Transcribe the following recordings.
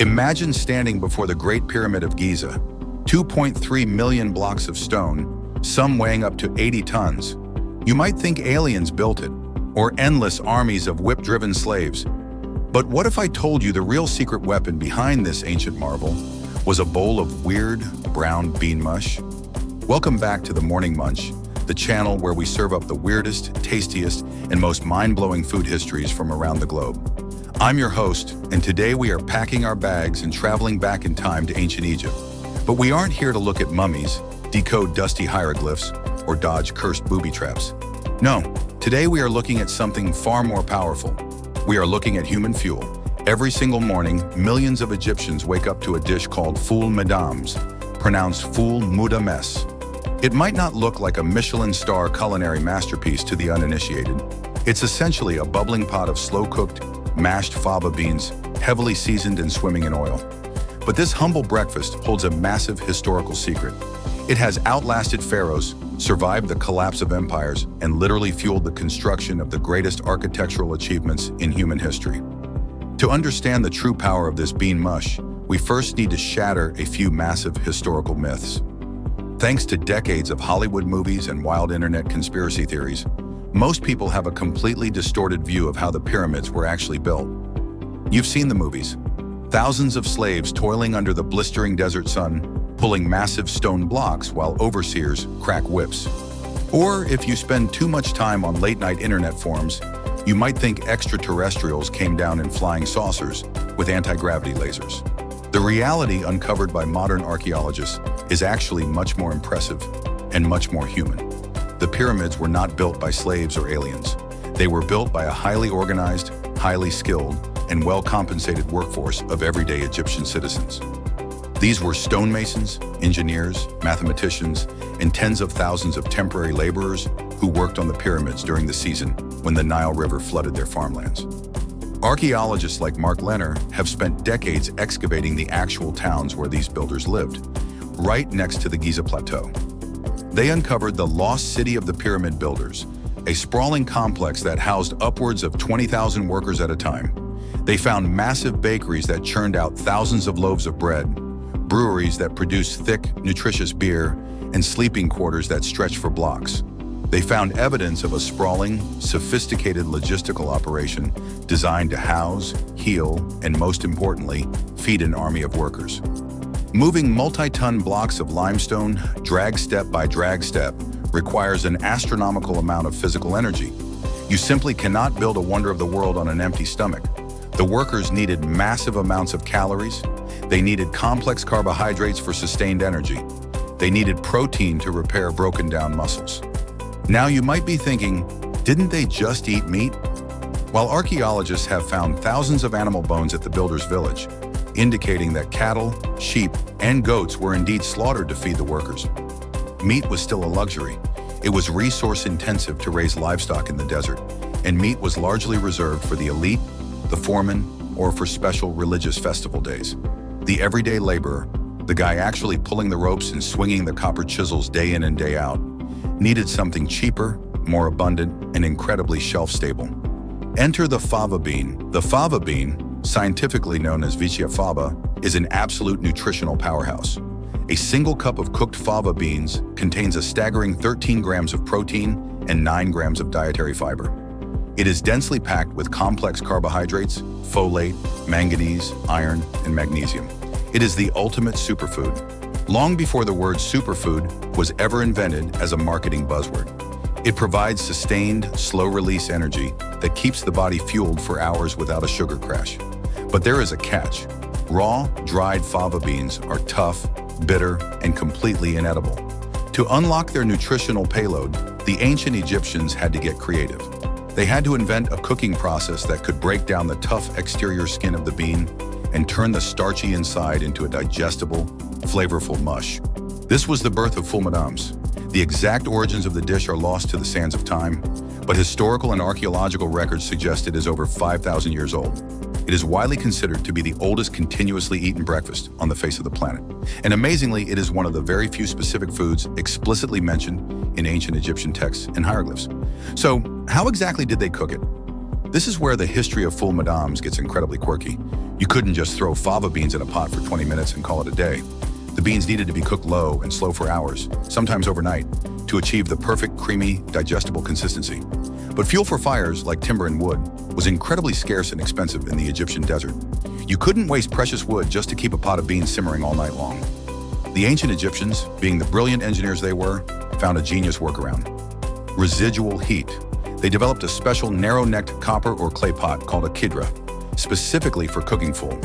Imagine standing before the Great Pyramid of Giza, 2.3 million blocks of stone, some weighing up to 80 tons. You might think aliens built it, or endless armies of whip-driven slaves. But what if I told you the real secret weapon behind this ancient marvel was a bowl of weird, brown bean mush? Welcome back to the Morning Munch, the channel where we serve up the weirdest, tastiest, and most mind-blowing food histories from around the globe. I'm your host, and today we are packing our bags and traveling back in time to ancient Egypt. But we aren't here to look at mummies, decode dusty hieroglyphs, or dodge cursed booby traps. No, today we are looking at something far more powerful. We are looking at human fuel. Every single morning, millions of Egyptians wake up to a dish called foul Medames, pronounced foul Medames. It might not look like a Michelin star culinary masterpiece to the uninitiated. It's essentially a bubbling pot of slow-cooked, mashed fava beans, heavily seasoned and swimming in oil. But this humble breakfast holds a massive historical secret. It has outlasted pharaohs, survived the collapse of empires, and literally fueled the construction of the greatest architectural achievements in human history. To understand the true power of this bean mush, we first need to shatter a few massive historical myths. Thanks to decades of Hollywood movies and wild internet conspiracy theories, most people have a completely distorted view of how the pyramids were actually built. You've seen the movies. Thousands of slaves toiling under the blistering desert sun, pulling massive stone blocks while overseers crack whips. Or if you spend too much time on late-night internet forums, you might think extraterrestrials came down in flying saucers with anti-gravity lasers. The reality uncovered by modern archaeologists is actually much more impressive and much more human. The pyramids were not built by slaves or aliens. They were built by a highly organized, highly skilled, and well-compensated workforce of everyday Egyptian citizens. These were stonemasons, engineers, mathematicians, and tens of thousands of temporary laborers who worked on the pyramids during the season when the Nile River flooded their farmlands. Archaeologists like Mark Lehner have spent decades excavating the actual towns where these builders lived, right next to the Giza Plateau. They uncovered the lost city of the pyramid builders, a sprawling complex that housed upwards of 20,000 workers at a time. They found massive bakeries that churned out thousands of loaves of bread, breweries that produced thick, nutritious beer, and sleeping quarters that stretched for blocks. They found evidence of a sprawling, sophisticated logistical operation designed to house, heal, and most importantly, feed an army of workers. Moving multi-ton blocks of limestone, drag step by drag step, requires an astronomical amount of physical energy. You simply cannot build a wonder of the world on an empty stomach. The workers needed massive amounts of calories. They needed complex carbohydrates for sustained energy. They needed protein to repair broken down muscles. Now you might be thinking, didn't they just eat meat? While archaeologists have found thousands of animal bones at the builders' village, indicating that cattle, sheep, and goats were indeed slaughtered to feed the workers. Meat was still a luxury. It was resource-intensive to raise livestock in the desert, and meat was largely reserved for the elite, the foreman, or for special religious festival days. The everyday laborer, the guy actually pulling the ropes and swinging the copper chisels day in and day out, needed something cheaper, more abundant, and incredibly shelf-stable. Enter the fava bean. The fava bean, scientifically known as 𝐷𝐸𝐴 fava, is an absolute nutritional powerhouse. A single cup of cooked fava beans contains a staggering 13 grams of protein and 9 grams of dietary fiber. It is densely packed with complex carbohydrates, folate, manganese, iron, and magnesium. It is the ultimate superfood. Long before the word superfood was ever invented as a marketing buzzword. It provides sustained, slow-release energy that keeps the body fueled for hours without a sugar crash. But there is a catch. Raw, dried fava beans are tough, bitter, and completely inedible. To unlock their nutritional payload, the ancient Egyptians had to get creative. They had to invent a cooking process that could break down the tough exterior skin of the bean and turn the starchy inside into a digestible, flavorful mush. This was the birth of foul Medames. The exact origins of the dish are lost to the sands of time, but historical and archaeological records suggest it is over 5,000 years old. It is widely considered to be the oldest continuously eaten breakfast on the face of the planet. And amazingly, it is one of the very few specific foods explicitly mentioned in ancient Egyptian texts and hieroglyphs. So, how exactly did they cook it? This is where the history of full Medames gets incredibly quirky. You couldn't just throw fava beans in a pot for 20 minutes and call it a day. The beans needed to be cooked low and slow for hours, sometimes overnight, to achieve the perfect, creamy, digestible consistency. But fuel for fires, like timber and wood, was incredibly scarce and expensive in the Egyptian desert. You couldn't waste precious wood just to keep a pot of beans simmering all night long. The ancient Egyptians, being the brilliant engineers they were, found a genius workaround: residual heat. They developed a special narrow-necked copper or clay pot called a 𝐻𝐻𝑑ra, specifically for cooking full.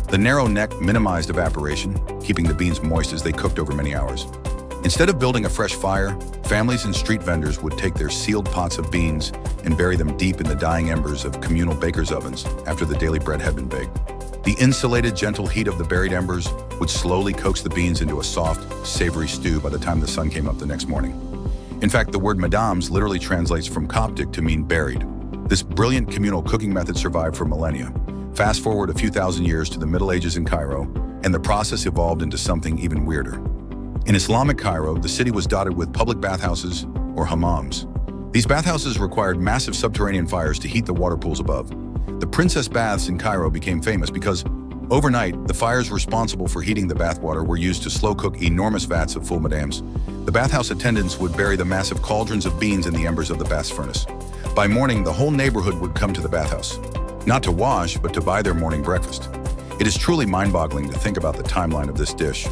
The narrow neck minimized evaporation, keeping the beans moist as they cooked over many hours. Instead of building a fresh fire, families and street vendors would take their sealed pots of beans and bury them deep in the dying embers of communal bakers' ovens after the daily bread had been baked. The insulated, gentle heat of the buried embers would slowly coax the beans into a soft, savory stew by the time the sun came up the next morning. In fact, the word Medames literally translates from Coptic to mean buried. This brilliant communal cooking method survived for millennia. Fast forward a few thousand years to the Middle Ages in Cairo, and the process evolved into something even weirder. In Islamic Cairo, the city was dotted with public bathhouses, or hammams. These bathhouses required massive subterranean fires to heat the water pools above. The princess baths in Cairo became famous because, overnight, the fires responsible for heating the bathwater were used to slow-cook enormous vats of full Medames. The bathhouse attendants would bury the massive cauldrons of beans in the embers of the bath's furnace. By morning, the whole neighborhood would come to the bathhouse, not to wash, but to buy their morning breakfast. It is truly mind-boggling to think about the timeline of this dish.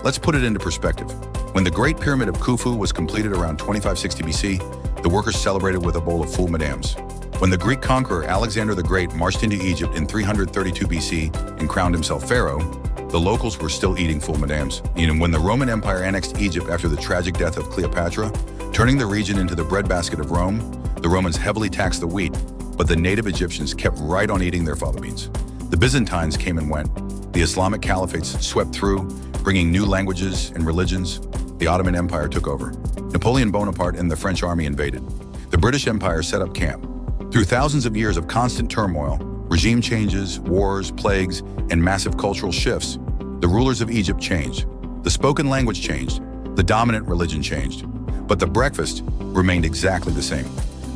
Let's put it into perspective. When the Great Pyramid of Khufu was completed around 2560 BC, the workers celebrated with a bowl of full Medames. When the Greek conqueror Alexander the Great marched into Egypt in 332 BC and crowned himself pharaoh, the locals were still eating full Medames. And when the Roman Empire annexed Egypt after the tragic death of Cleopatra, turning the region into the breadbasket of Rome, the Romans heavily taxed the wheat, but the native Egyptians kept right on eating their fava beans. The Byzantines came and went. The Islamic caliphates swept through, bringing new languages and religions. The Ottoman Empire took over. Napoleon Bonaparte and the French army invaded. The British Empire set up camp. Through thousands of years of constant turmoil, regime changes, wars, plagues, and massive cultural shifts, the rulers of Egypt changed. The spoken language changed. The dominant religion changed. But the breakfast remained exactly the same.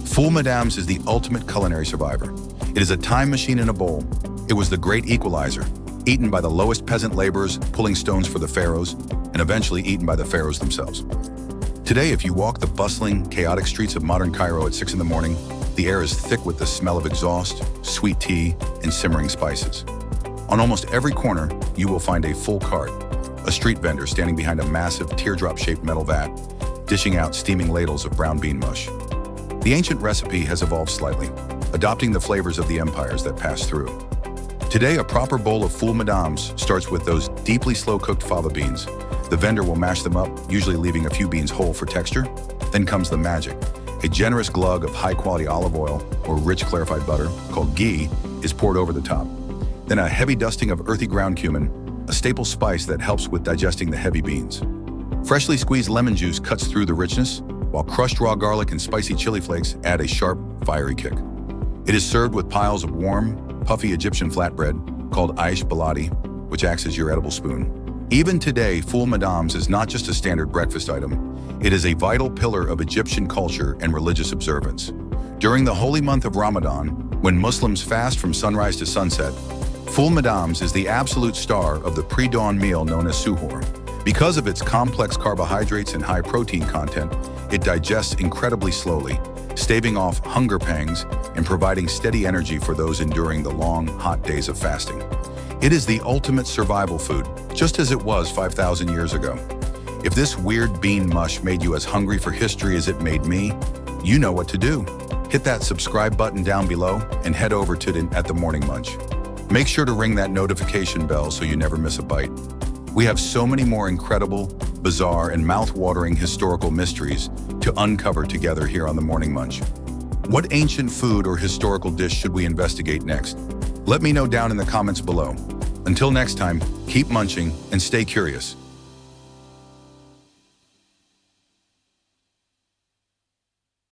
Full Medames is the ultimate culinary survivor. It is a time machine in a bowl. It was the great equalizer, eaten by the lowest peasant laborers pulling stones for the pharaohs, and eventually eaten by the pharaohs themselves. Today, if you walk the bustling, chaotic streets of modern Cairo at 6 in the morning, the air is thick with the smell of exhaust, sweet tea, and simmering spices. On almost every corner, you will find a full cart, a street vendor standing behind a massive teardrop-shaped metal vat, dishing out steaming ladles of brown bean mush. The ancient recipe has evolved slightly, adopting the flavors of the empires that passed through. Today, a proper bowl of full Medames starts with those deeply slow-cooked fava beans. The vendor will mash them up, usually leaving a few beans whole for texture. Then comes the magic. A generous glug of high-quality olive oil, or rich clarified butter, called ghee, is poured over the top. Then a heavy dusting of earthy ground cumin, a staple spice that helps with digesting the heavy beans. Freshly squeezed lemon juice cuts through the richness, while crushed raw garlic and spicy chili flakes add a sharp, fiery kick. It is served with piles of warm, puffy Egyptian flatbread called 𝐌𝐨𝐫𝐧𝐢𝐴, which acts as your edible spoon. Even today, full Medames is not just a standard breakfast item. It is a vital pillar of Egyptian culture and religious observance. During the holy month of Ramadan, when Muslims fast from sunrise to sunset, full Medames is the absolute star of the pre-dawn meal known as suhoor. Because of its complex carbohydrates and high protein content, it digests incredibly slowly, staving off hunger pangs and providing steady energy for those enduring the long, hot days of fasting. It is the ultimate survival food, just as it was 5,000 years ago. If this weird bean mush made you as hungry for history as it made me, you know what to do. Hit that subscribe button down below and head over to At the Morning Munch. Make sure to ring that notification bell so you never miss a bite. We have so many more incredible, bizarre, and mouth-watering historical mysteries to uncover together here on The Morning Munch. What ancient food or historical dish should we investigate next? Let me know down in the comments below. Until next time, keep munching and stay curious.